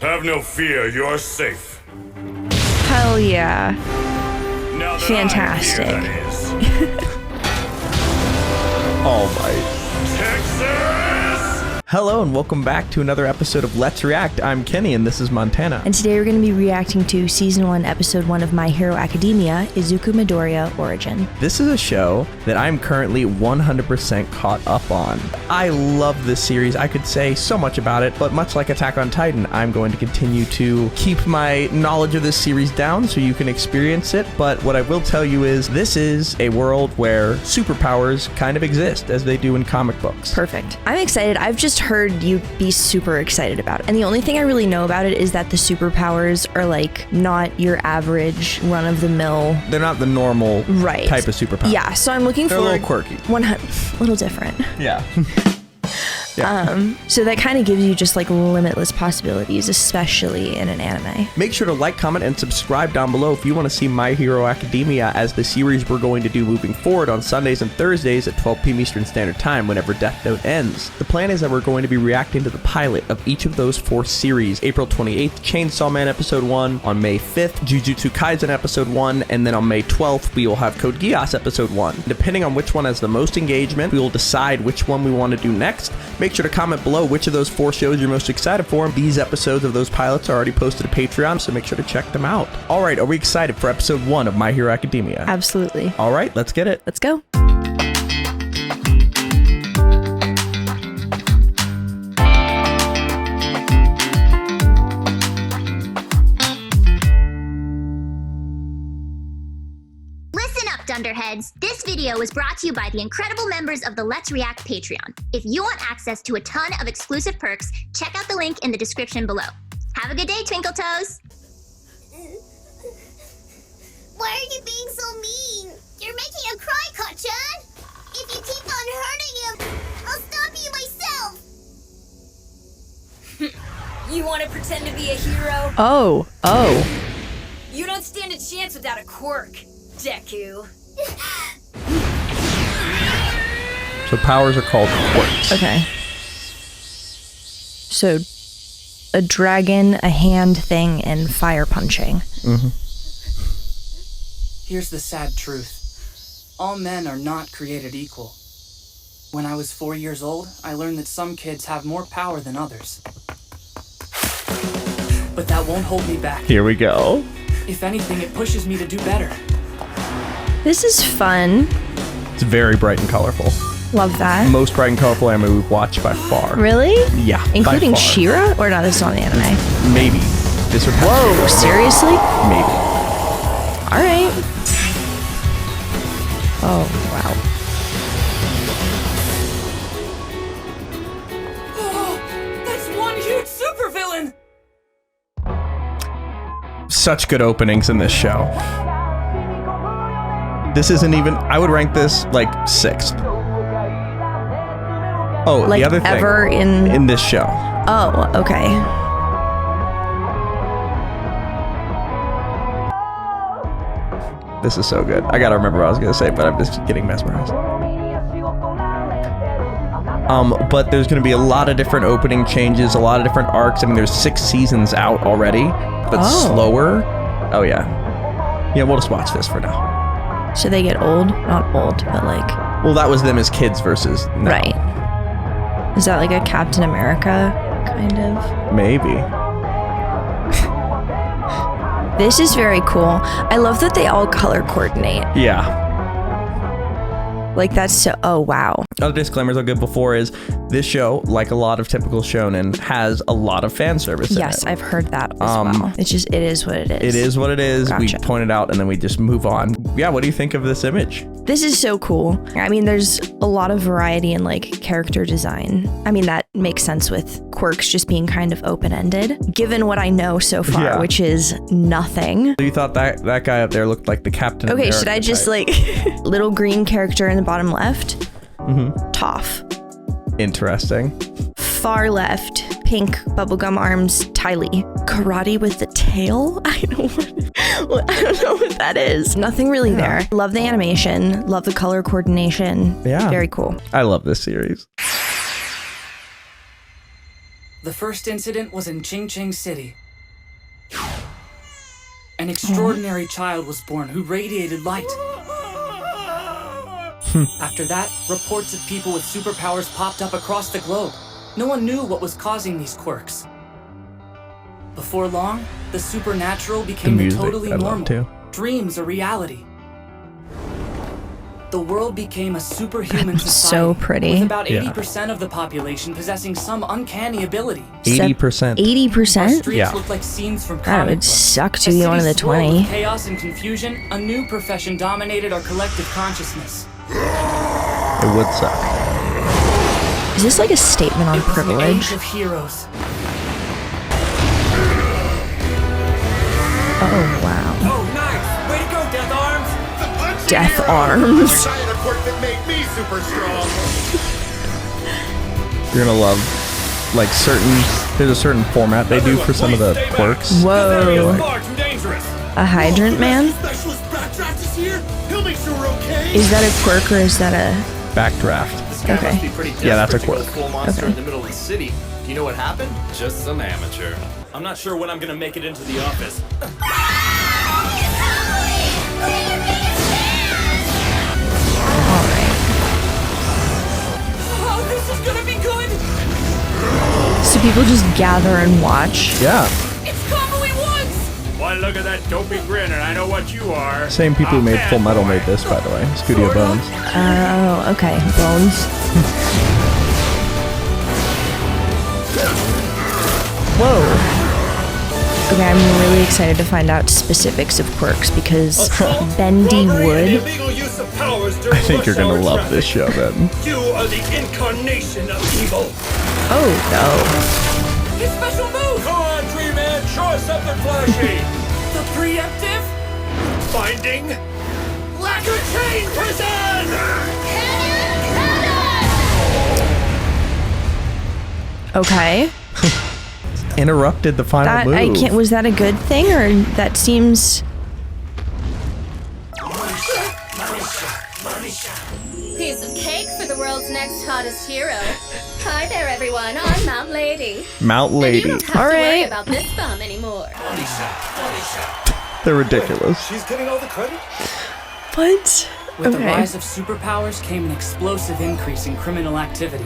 Have no fear, you're safe. Hell yeah. Now that Fantastic. I'm here, that is. Allmight. Texas! Hello and welcome back to another episode of Let's React. I'm Kenny and this is Montana. And today we're going to be reacting to Season 1, Episode 1 of My Hero Academia, Izuku Midoriya Origin. This is a show that I'm currently 100% caught up on. I love this series. I could say so much about it, but much like Attack on Titan, I'm going to continue to keep my knowledge of this series down so you can experience it. But what I will tell you is this is a world where superpowers kind of exist as they do in comic books. Perfect. I'm excited. I've just heard you be super excited about it. And the only thing I really know about it is that the superpowers are like not your average run-of-the-mill. They're not the normal type of superpower. Yeah, so I'm looking They're forward. a little quirky. A little different. Yeah. So that kind of gives you just like limitless possibilities, especially in an anime. Make sure to like, comment, and subscribe down below if you want to see My Hero Academia as the series we're going to do moving forward on Sundays and Thursdays at 12 p.m. Eastern Standard Time whenever Death Note ends. The plan is that we're going to be reacting to the pilot of each of those 4 series. April 28th, Chainsaw Man Episode 1. On May 5th, Jujutsu Kaisen Episode 1. And then on May 12th, we will have Code Geass Episode 1. Depending on which one has the most engagement, we will decide which one we want to do next. Make sure to comment below which of those 4 shows you're most excited for. These episodes of those pilots are already posted to Patreon, so make sure to check them out. All right, are we excited for episode 1 of My Hero Academia? Absolutely. All right, let's get it. Let's go. Dunderheads, this video was brought to you by the incredible members of the Let's React Patreon. If you want access to a ton of exclusive perks, check out the link in the description below. Have a good day, Twinkle Toes! Why are you being so mean? You're making him cry, Kachan! If you keep on hurting him, I'll stop you myself! You want to pretend to be a hero? Oh. You don't stand a chance without a quirk, Deku. So powers are called quirks. Okay. So, a dragon, a hand thing, and fire punching. Mm-hmm. Here's the sad truth. All men are not created equal. When I was 4 years old, I learned that some kids have more power than others. But that won't hold me back. Here we go. If anything, it pushes me to do better. This is fun. It's very bright and colorful. Love that. Most bright and colorful anime we've watched by far. Really? Yeah. Including by far. Shera? Or not, this is on the anime. Maybe. This would have Whoa, to. seriously? Maybe. Alright. Oh, wow. Oh, that's one huge supervillain! Such good openings in this show. This isn't even, I would rank this like 6th. Oh, Like the other thing. ever in this show. Oh, okay. This is so good. I gotta remember what I was gonna say, but I'm just getting mesmerized. But there's gonna be a lot of different opening changes, a lot of different arcs. I mean, there's 6 seasons out already, but slower. Oh yeah. Yeah, we'll just watch this for now. So they get old? Not old, but like... Well, that was them as kids versus now. Right. Is that like a Captain America, kind of? Maybe. This is very cool. I love that they all color coordinate. Yeah. Like that's so... Oh, wow. Other disclaimers I'll give before is this show, like a lot of typical shonen, has a lot of fan service in Yes, it. I've heard that as well. It's just, it is what it is. It is what it is. We Gotcha. point it out and then we just move on. Yeah, what do you think of this image? This is so cool. I mean, there's a lot of variety in like character design. I mean, that makes sense with quirks just being kind of open-ended, given what I know so far, which is nothing. So you thought that guy up there looked like the Captain Okay, America should I just type. like, little green character in the bottom left? Mm-hmm. Toph. Interesting. Far left, pink bubblegum arms, Tylee. Karate with the tail? I don't know what that is. Nothing really there. Love the animation. Love the color coordination. Yeah. Very cool. I love this series. The first incident was in Ching City. An extraordinary child was born who radiated light. After that, reports of people with superpowers popped up across the globe. No one knew what was causing these quirks. Before long, the supernatural became the totally normal. Dreams a reality. The world became a superhuman society. So pretty. With about 80% of the population possessing some uncanny ability. 80%. 80%? Our streets Yeah. look like scenes from That comic would books. suck to A be one of the city swirled with 20. chaos and confusion, a new profession dominated our collective consciousness. It would suck. Is this like a statement on It was the privilege? age of heroes. Oh, wow. Oh, nice! Way to go, Death Arms! The punching Death hero! Arms. Wish I had a quirk that made me super strong. You're gonna love, like, there's a certain format they do for some of the quirks. Whoa. Far too dangerous. A hydrant man? Specialist backdraft is here. He'll make sure we're okay. Is that a quirk or is that a... Backdraft. Okay. Yeah, that's a quirk. Full monster Okay. in the middle of the city. Do you know what happened? Just some amateur. I'm not sure when I'm gonna make it into the office. Oh, this is gonna be good! So people just gather and watch? Yeah. It's Kamui Woods! One look at that dopey grin and I know what you are. Same people who made A Full Metal fanboy. made this, by the way. Studio Bones. Oh, okay. Bones. Whoa. Okay, I'm really excited to find out specifics of quirks because bendy wood. Illegal use of powers during I think you're gonna rush hour love this show, traffic. Ben. You are the incarnation of evil. Oh no. His special move! Come on, Tree Man, show us something flashy. The preemptive? Finding Lacquer Chain Prison! Okay. Interrupted the final That move. I can't. Was that a good thing or that seems? Piece of cake for the world's next hottest hero. Hi there, everyone. I'm Mount Lady. Mount You Lady. don't have All to worry right. about this bum anymore. They're ridiculous. She's getting all the credit? What? With the Okay. rise of superpowers came an explosive increase in criminal activity.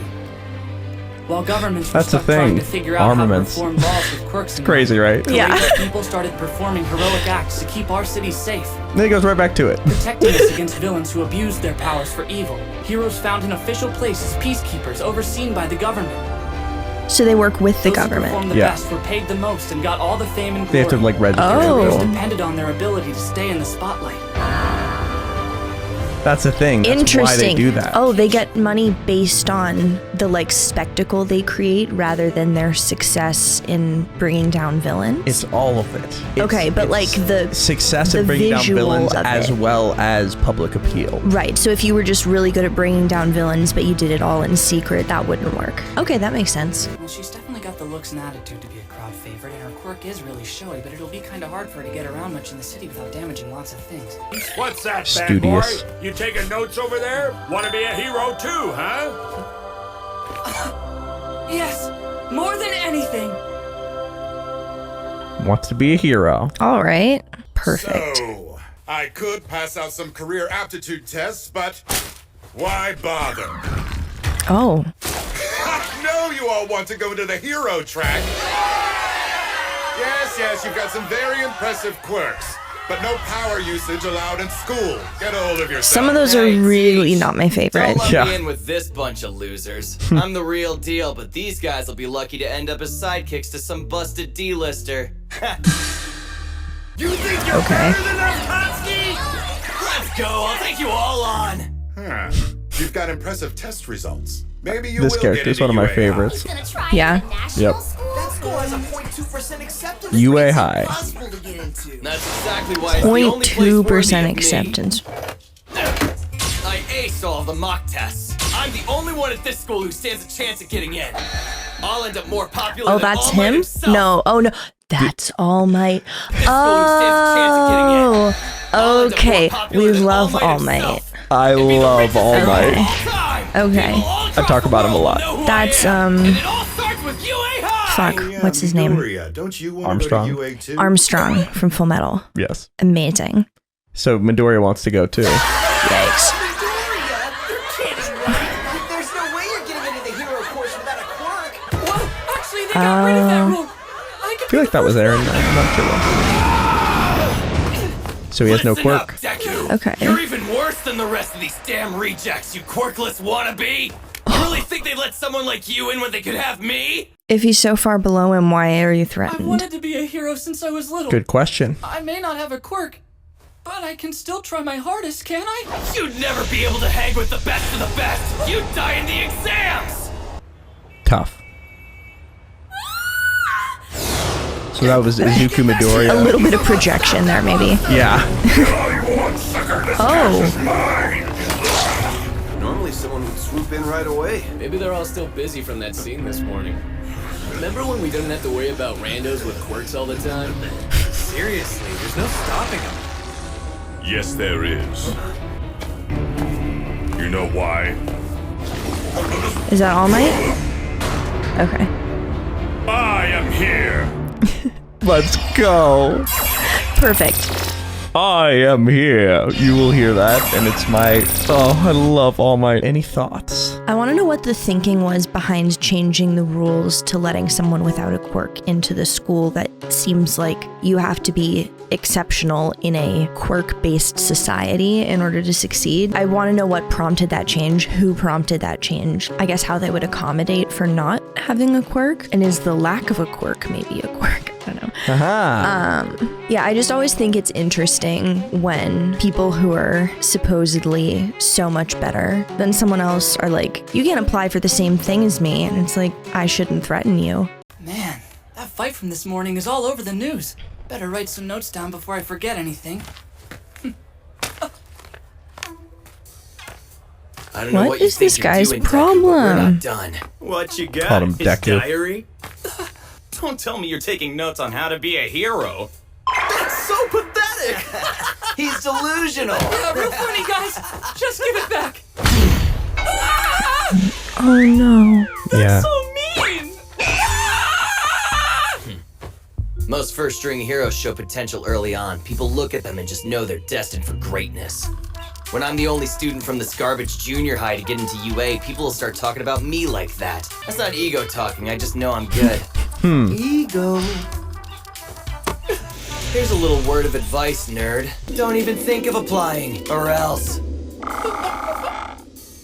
While governments were That's the stuck trying thing. to figure out Armaments. how to reform laws with quirks in Crazy, right? mind, Yeah. courageous people started performing heroic acts to keep our cities safe, Then he goes right back to it. protecting us against villains who abused their powers for evil. Heroes found an official place as peacekeepers overseen by the government. So they work with the Those who government. performed the Yeah. best were paid the most and got all the fame and They glory. have to, like, register. Oh. Heroes everyone. depended on their ability to stay in the spotlight. That's the thing. That's Interesting. why they do that. Oh, they get money based on the like spectacle they create rather than their success in bringing down villains. It's all of it. Okay, but, like, the success the in bringing down visual villains of as it. well as public appeal. Right. So if you were just really good at bringing down villains, but you did it all in secret, that wouldn't work. Okay, that makes sense. Well, she's definitely got the looks and attitude to be a crowd favorite, and her quirk is really showy, but it'll be kind of hard for her to get around much in the city without damaging lots of things. What's that, bad Studious. boy? You taking notes over there? Want to be a hero too, huh? Yes, more than anything. Wants to be a hero. All right. Perfect. So, I could pass out some career aptitude tests, but why bother? Oh. I know you all want to go into the hero track. Yes, you've got some very impressive quirks, but no power usage allowed in school. Get a hold of yourself. Some of those are really not my favorite. Don't let Yeah. me in with this bunch of losers. I'm the real deal, but these guys will be lucky to end up as sidekicks to some busted D-lister. You think you're Okay. better than us, Kotsky? Let's go, I'll take you all on! Huh. You've got impressive test results. Maybe you This will character get is one of into my UA favorites. Gonna try Yeah. it at national Yep. school? That school has a 0.2% acceptance UA rate. It's high. impossible to get into. That's exactly why it's the only place 0.2% worthy of me. acceptance. I aced all of the mock tests. I'm the only one at this school who stands a chance at getting in. I'll end up more popular Oh, than that's All Might him? himself. No. Oh, no. That's All Might. This school who stands a chance at getting in. Oh. I'll end up more Okay. popular We than love All himself. Might. I And be the love richest All man of Might. all time. Okay. People all I across talk the about him a world lot. know who I That's, am. And it all starts with UA High. Fuck, what's his name? Midoriya, don't you want Armstrong. to go to UA too? Armstrong from Full Metal. Yes. Amazing. So Midoriya wants to go too. Yikes. There's no way you're getting into the hero course without a quirk. Whoa, actually, they got rid of that rule. I feel like that was there, and I'm not sure. So he has no Listen up, quirk. Deku. Okay. You're even worse than the rest of these damn rejects, you quirkless wannabe. You really think they'd let someone like you in when they could have me? If he's so far below him, why are you I threatened? wanted to be a hero since I was little. Good question. I may not have a quirk, but I can still try my hardest, can I? You'd never be able to hang with the best of the best. You'd die in the exams. Tough. So that was Izuku Midoriya. A little bit of projection there, maybe. Yeah. Oh. Normally someone would swoop in right away. Maybe they're all still busy from that scene this morning. Remember when we didn't have to worry about randos with quirks all the time? Seriously, there's no stopping them. Yes, there is. You know why? Is that Allmight? Okay. I am here. Let's go. Perfect. I am here. You will hear that, and it's my... Oh, I love All Might. Any thoughts? I want to know what the thinking was behind changing the rules to letting someone without a quirk into the school that seems like you have to be exceptional in a quirk-based society in order to succeed. I want to know what prompted that change, who prompted that change, I guess how they would accommodate for not having a quirk, and is the lack of a quirk maybe a quirk? I don't know. Yeah, I just always think it's interesting when people who are supposedly so much better than someone else are like, you can't apply for the same thing as me, and it's like, I shouldn't threaten you. Man, that fight from this morning is all over the news. Better write some notes down before I forget anything. I don't know what you is think this you're guy's doing, Deku, but we're problem? not done. What you got? Called him His Deku. diary? Don't tell me you're taking notes on how to be a hero. That's so pathetic. He's delusional. Yeah, real funny, guys. Just give it back. Oh no. Yeah. So mean. Most first-string heroes show potential early on. People look at them and just know they're destined for greatness. When I'm the only student from this garbage junior high to get into UA, people will start talking about me like that. That's not ego talking, I just know I'm good. Ego. Here's a little word of advice, nerd. Don't even think of applying, or else.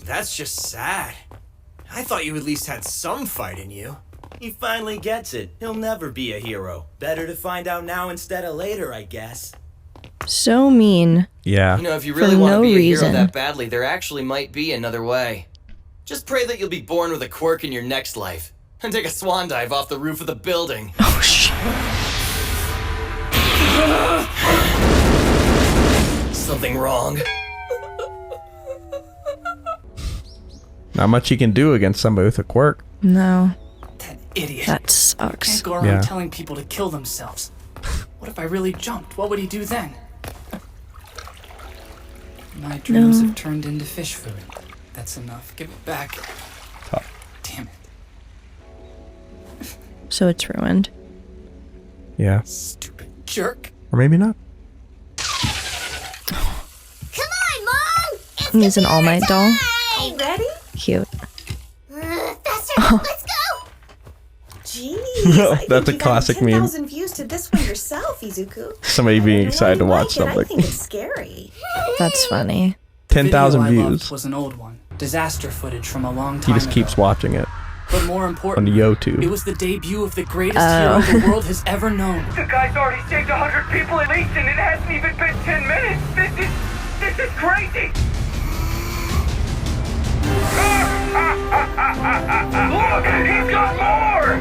That's just sad. I thought you at least had some fight in you. He finally gets it. He'll never be a hero. Better to find out now instead of later, I guess. So mean. Yeah. You know, if you really For want to no be a hero reason. that badly, there actually might be another way. Just pray that you'll be born with a quirk in your next life. And take a swan dive off the roof of the building. Oh shit. Something wrong? Not much you can do against somebody with a quirk. No. That idiot. That sucks. Can't go around Yeah. telling people to kill themselves. What if I really jumped? What would he do then? My dreams have turned into fish food. That's enough. Give it back. Tough. Damn it. So it's ruined. Yeah. Stupid jerk. Or maybe not. Come on, Mom! It's He's an All Might doll. Hey, ready? Cute. Faster, let's go! Jeez, That's a classic meme. 10,000 views to this one yourself, Izuku. Somebody being excited to watch I think something. it's scary. That's funny. 10,000 Video I loved views. was an old one. Disaster footage from a long He time just ago. keeps watching it But more on important, YouTube. it was the debut of the greatest hero the world has ever known. The guy's already saved 100 people at least, and it hasn't even been 10 minutes. This is crazy. Look, he's got more.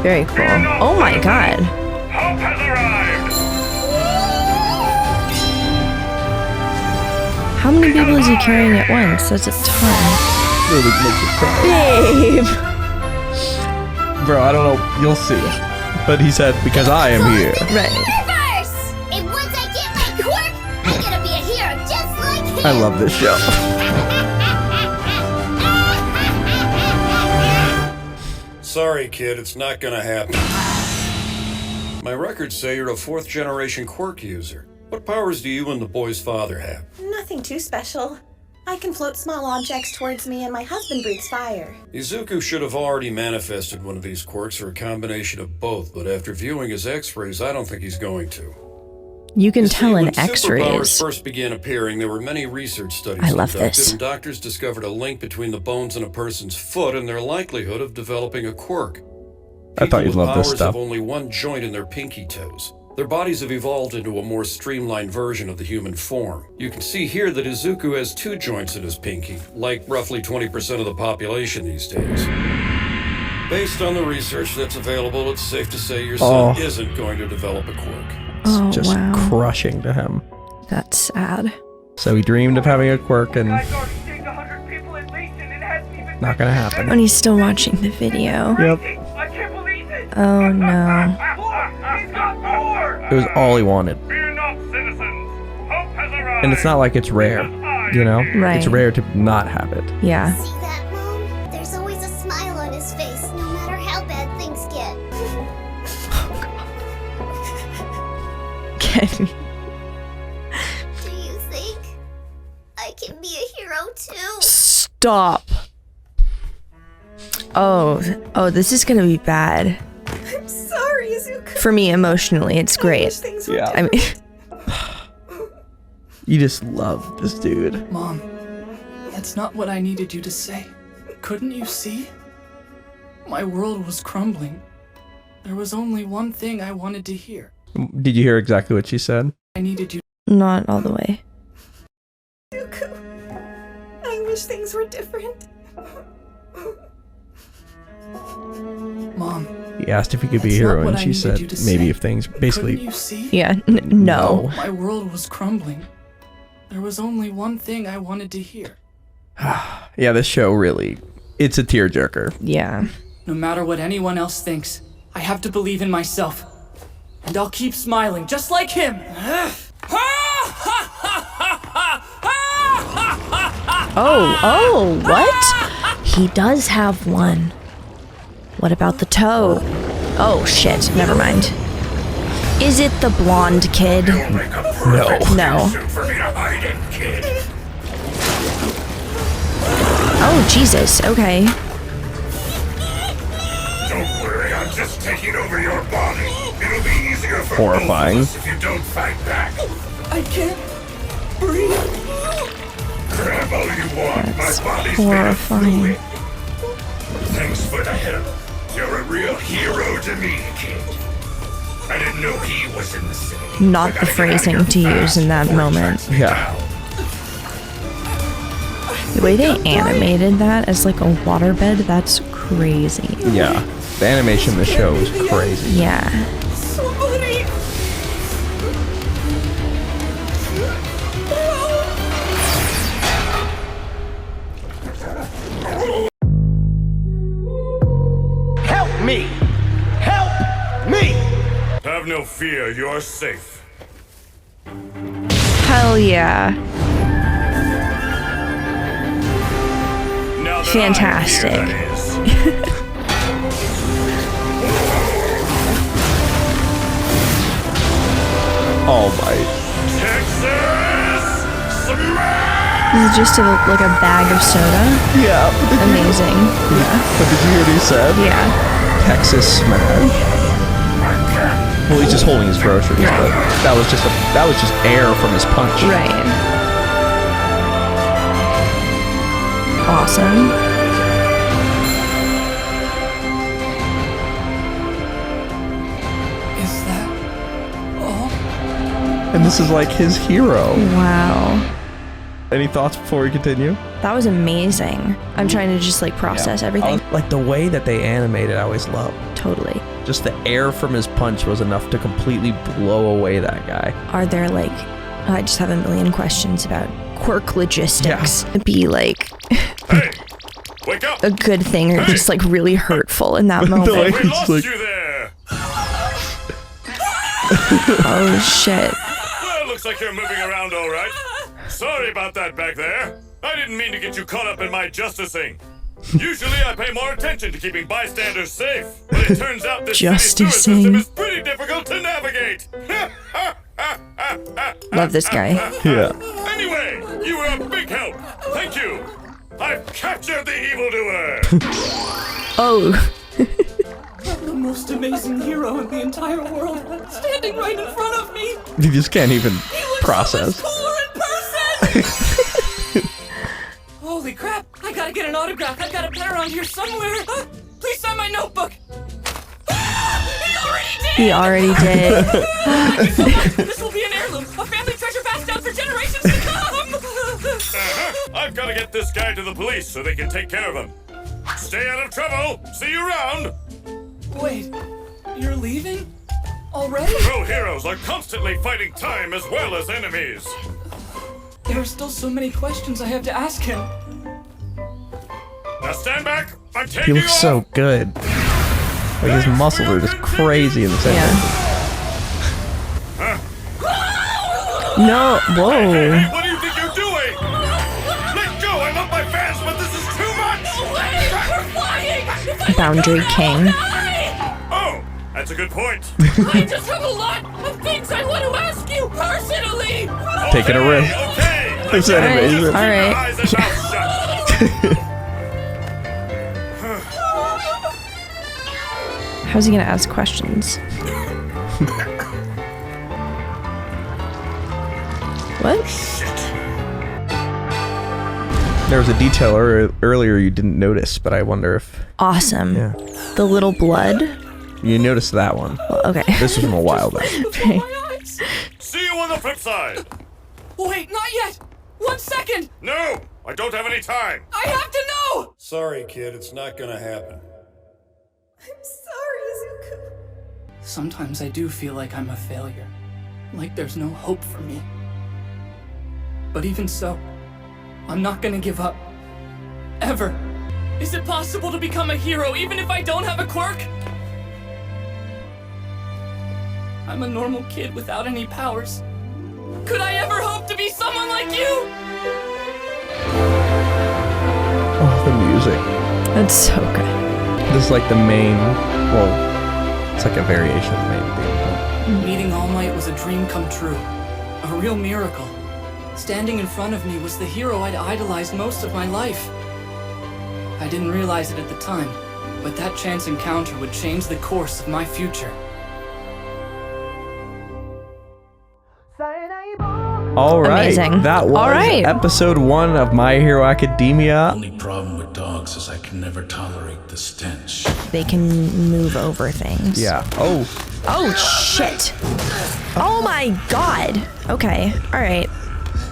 Very cool. Oh my god. Hope has arrived. How many people is he carrying at once? That's a ton. Really makes you cry. Babe! Bro, I don't know. You'll see. But he said, because I am here. Right. Reverse! And once I get my quirk, I'm gonna be a hero just like him! I love this show. Sorry, kid, it's not gonna happen. My records say you're a 4th-generation Quirk user. What powers do you and the boy's father have? Nothing too special. I can float small objects towards me and my husband breathes fire. Izuku should have already manifested one of these quirks or a combination of both, but after viewing his x-rays, I don't think he's going to. You can tell in when x-rays. Superpowers first began appearing, there were many research studies I love conducted, this. and doctors discovered a link between the bones in a person's foot and their likelihood of developing a quirk. I thought you'd People love with this powers stuff. have only one joint in their pinky toes. Their bodies have evolved into a more streamlined version of the human form. You can see here that Izuku has 2 joints in his pinky, like roughly 20% of the population these days. Based on the research that's available, it's safe to say your son isn't going to develop a quirk. Oh, Just wow. crushing to him. That's sad. So he dreamed of having a quirk and Guys already saved 100 people at least, and it hasn't even not gonna happen. And he's still watching the video. Yep. I can't believe it! Oh no. He's got more! It was all he wanted. Fear not, citizens. Hope has arrived. And it's not like it's rare, you know? Right. It's rare to not have it. Yeah. See that, Mom? There's always a smile on his face, no matter how bad things get. Kenny. Do you think I can be a hero too? Stop. Oh, this is gonna be bad. I'm sorry, Izuku. For me, emotionally, it's great. Yeah. I mean, You just love this dude. Mom, that's not what I needed you to say. Couldn't you see? My world was crumbling. There was only one thing I wanted to hear. Did you hear exactly what she said? I needed you. not all the way. Izuku, I wish things were different. Mom. He asked if he could be a hero, and she said maybe if things basically. Couldn't you see? Yeah, no. My world was crumbling. There was only one thing I wanted to hear. Yeah, this show really, it's a tearjerker. Yeah. No matter what anyone else thinks, I have to believe in myself. And I'll keep smiling, just like him. Oh, what? He does have one. What about the toe? Oh, shit. Never mind. Is it the blonde kid? No. No. For me to hide in, kid. Oh, Jesus. Okay. Don't worry, I'm just taking over your body. It'll be easier for Horrifying. both of us if you don't fight back. I can't breathe. Grab all you want. That's My body's horrifying. made of fluid. Thanks for the help. You're a real hero to me, kid. I didn't know he was in the city. Not the phrasing to use in that moment. Yeah. The way they animated that as like a waterbed, that's crazy. Yeah. The animation in the show is crazy. Yeah. Somebody! Help me! Help me! Have no fear, you're safe. Hell yeah. Now that Fantastic. I'm here, that is. Allmight. Texas Smash! This is just like a bag of soda. Yeah. Amazing. Yeah. But did you hear what he said? Yeah. Texas Smash. Well, he's just holding his groceries, but that was just air from his punch. Right. Awesome. Is that all? And this is like his hero. Wow. Any thoughts before we continue? That was amazing. I'm trying to just like process everything. Like the way that they animated, I always love. Totally. Just the air from his punch was enough to completely blow away that guy. Are there like, I just have a million questions about Quirk logistics. Be like Hey, wake up! a good thing or just like really hurtful in that moment. way- We It's lost like- you there. Oh shit. Well, looks like you're moving around all right. Sorry about that back there. I didn't mean to get you caught up in my justicing. Usually I pay more attention to keeping bystanders safe, but it turns out this Justicing. city sewer system is pretty difficult to navigate. Love this guy. Yeah. Anyway, you were a big help. Thank you. I've captured the evildoer. Oh. I'm the most amazing hero in the entire world, standing right in front of me. You just can't even process. So much cooler in person. Holy crap! I gotta get an autograph. I've got a pen around here somewhere. Please sign my notebook. He already did. This will be an heirloom, a family treasure passed down for generations to come. I've got to get this guy to the police so they can take care of him. Stay out of trouble. See you around. Wait, you're leaving? Already? Pro heroes are constantly fighting time as well as enemies. There are still so many questions I have to ask him. Now stand back. I'm He taking looks off. so good. Like his muscles are just crazy in the center. No, whoa. Hey, what do you think you're doing? Let go. I love my fans, but this is too much. Boundary king. Oh, that's a good point. I just have a lot of things I want to ask you personally. Taking a risk. Okay. This animation. All right. Eyes and mouth shut. How's he gonna ask questions? What? There was a detail earlier you didn't notice, but I wonder if Awesome. Yeah. The little blood. you noticed that one. Well, okay. This was from a while back. Okay. See you on the flip side. Wait, not yet. 1 second. No, I don't have any time. I have to know. Sorry, kid, it's not gonna happen. I'm sorry, Izuku. Sometimes I do feel like I'm a failure. Like there's no hope for me. But even so, I'm not gonna give up. Ever. Is it possible to become a hero even if I don't have a quirk? I'm a normal kid without any powers. Could I ever hope to be someone like you? Oh, the music. That's so good. This is like the main, well, it's like a variation of the main theme. Meeting Allmight was a dream come true. A real miracle. Standing in front of me was the hero I'd idolized most of my life. I didn't realize it at the time, but that chance encounter would change the course of my future. All right, Amazing. that was All right. episode 1 of My Hero Academia. The only problem with dogs is I can never tolerate the stench. They can move over things. Yeah. Oh. Oh, shit. Oh my god. Okay. All right.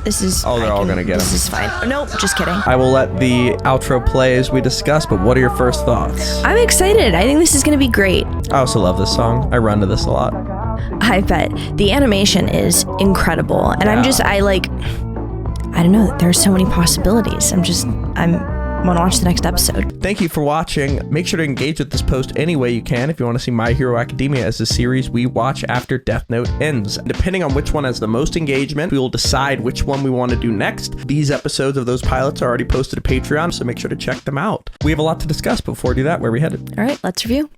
This is... Oh, they're all gonna get This him. is fine. Oh, nope, just kidding. I will let the outro play as we discuss, but what are your first thoughts? I'm excited. I think this is going to be great. I also love this song. I run to this a lot. I bet. The animation is incredible. And I don't know. There's so many possibilities. I want to watch the next episode. Thank you for watching. Make sure to engage with this post any way you can if you want to see My Hero Academia as the series we watch after Death Note ends. Depending on which one has the most engagement, we will decide which one we want to do next. These episodes of those pilots are already posted to Patreon, so make sure to check them out. We have a lot to discuss, but before we do that, where are we headed? All right, let's review.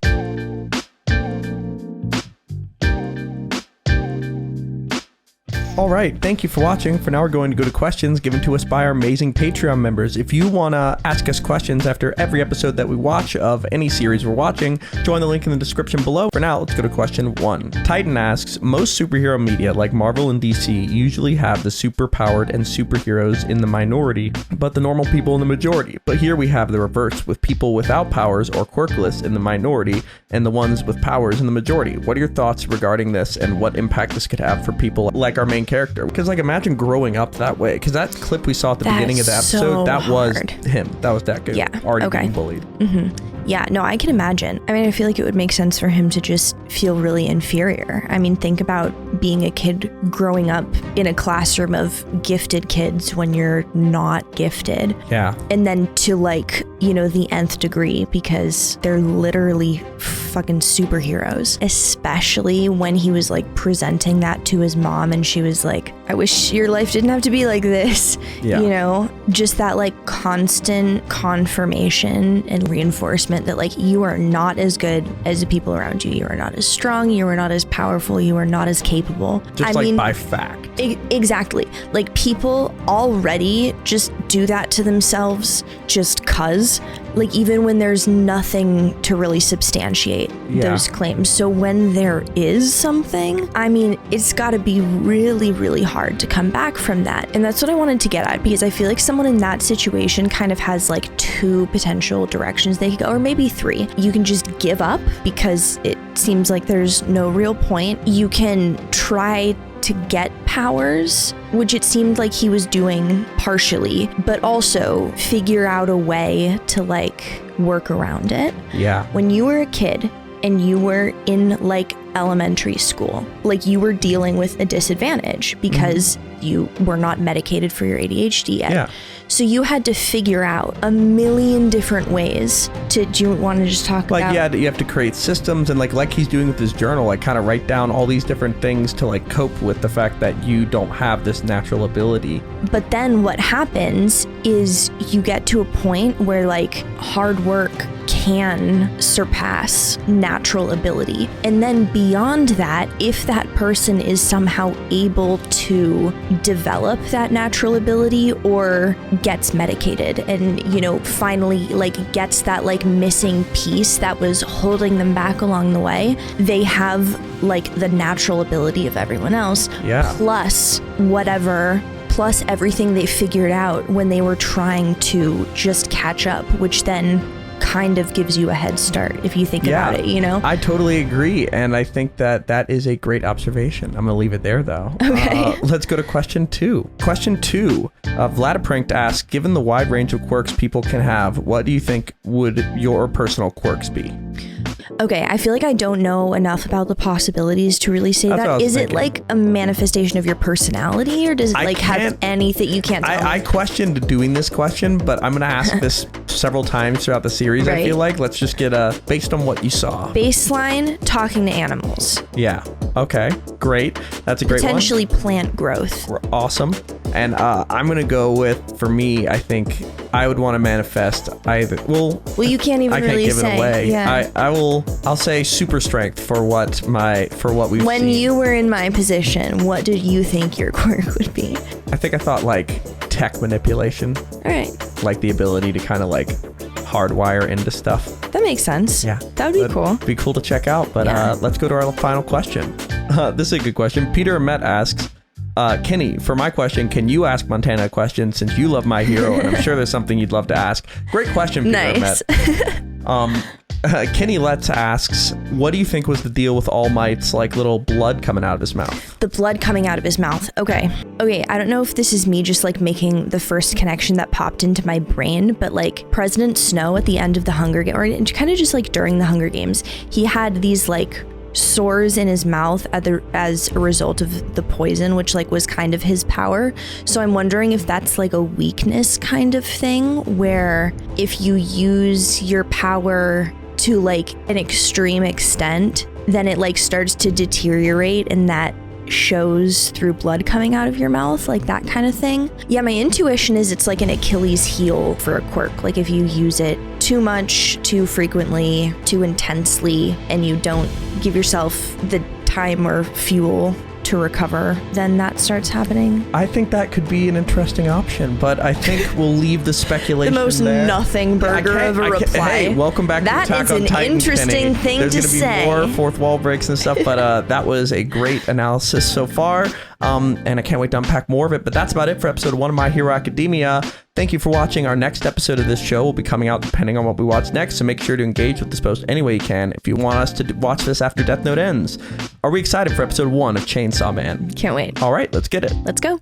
All right, thank you for watching. For now, we're going to go to questions given to us by our amazing Patreon members. If you want to ask us questions after every episode that we watch of any series we're watching, join the link in the description below. For now, let's go to question 1. Titan asks, most superhero media like Marvel and DC usually have the superpowered and superheroes in the minority, but the normal people in the majority. But here we have the reverse, with people without powers or quirkless in the minority and the ones with powers in the majority. What are your thoughts regarding this and what impact this could have for people like our main character? Because like imagine growing up that way, because that clip we saw at the beginning of the episode, so that was hard. him. That was that guy. Yeah. Already Okay. being bullied. Yeah, no, I can imagine. I mean, I feel like it would make sense for him to just feel really inferior. I mean, think about being a kid growing up in a classroom of gifted kids when you're not gifted. Yeah. And then to like, the nth degree because they're literally fucking superheroes, especially when he was like presenting that to his mom and she was like, I wish your life didn't have to be like this. Yeah. You know, just that like constant confirmation and reinforcement that like you are not as good as the people around you. You are not as strong. You are not as powerful. You are not as capable. Just by fact. Exactly. Like people already just do that to themselves just cuz, like even when there's nothing to really substantiate those claims. So when there is something, I mean, it's got to be really, really hard to come back from that. And that's what I wanted to get at, because I feel like someone in that situation kind of has like two potential directions they could go, or maybe three. You can just give up because it seems like there's no real point. You can try to get powers, which it seemed like he was doing partially, but also figure out a way to like work around it. Yeah. When you were a kid and you were in like elementary school, like you were dealing with a disadvantage because you were not medicated for your ADHD yet. Yeah. So you had to figure out a million different ways to, do you want to just talk about? Like, yeah, you have to create systems and like he's doing with his journal, like kind of write down all these different things to like cope with the fact that you don't have this natural ability. But then what happens is you get to a point where like hard work can surpass natural ability. And then beyond that, if that person is somehow able to develop that natural ability or gets medicated and, you know, finally like gets that like missing piece that was holding them back along the way, they have like the natural ability of everyone else. Yeah. Plus everything they figured out when they were trying to just catch up, which then kind of gives you a head start if you think about it, you know? I totally agree, and I think that that is a great observation. I'm gonna leave it there though. Okay. Let's go to question 2. Question 2, Vladipranked asks, given the wide range of quirks people can have, what do you think would your personal quirks be? Okay, I feel like I don't know enough about the possibilities to really say that. Is it like a manifestation of your personality, or does it like have anything you can't tell me? I questioned doing this question, but I'm gonna ask this several times throughout the series. Right. I feel like let's just get based on what you saw. Baseline, talking to animals. Yeah. Okay. Great. That's a great one. Potentially plant growth. Awesome. And I'm gonna go with, for me, I think I would want to manifest either. Well, you can't even really give say. it away. Yeah. I'll say super strength for what we've When seen. you were in my position, what did you think your quirk would be? I think I thought like tech manipulation. All right. Like the ability to kind of like hardwire into stuff. That makes sense. Yeah. That would be cool. Be cool to check out. But let's go to our final question. This is a good question. Peter Met asks, Kenny, for my question, can you ask Montana a question since you love My Hero and I'm sure there's something you'd love to ask? Great question, Peter Nice. Met. Kenny Letts asks, what do you think was the deal with Allmight's like little blood coming out of his mouth? The blood coming out of his mouth. Okay, I don't know if this is me just like making the first connection that popped into my brain, but like President Snow at the end of the Hunger Games, or kind of just like during the Hunger Games, he had these like sores in his mouth as a result of the poison, which like was kind of his power. So I'm wondering if that's like a weakness kind of thing, where if you use your power to like an extreme extent, then it like starts to deteriorate, and that shows through blood coming out of your mouth, like that kind of thing. Yeah, my intuition is it's like an Achilles heel for a quirk. Like if you use it too much, too frequently, too intensely, and you don't give yourself the time or fuel to recover, then that starts happening. I think that could be an interesting option, but I think we'll leave the speculation The most there. nothing burger of a reply. Hey, welcome back That to Attack is on an Titan, interesting Kenny. thing There's to gonna be say. more fourth wall breaks and stuff, but that was a great analysis so far, and I can't wait to unpack more of it. But that's about it for episode 1 of My Hero Academia. Thank you for watching. Our next episode of this show will be coming out depending on what we watch next, so make sure to engage with this post any way you can if you want us to watch this after Death Note ends. Are we excited for episode 1 of Chainsaw Man? Can't wait. All right, let's get it. Let's go.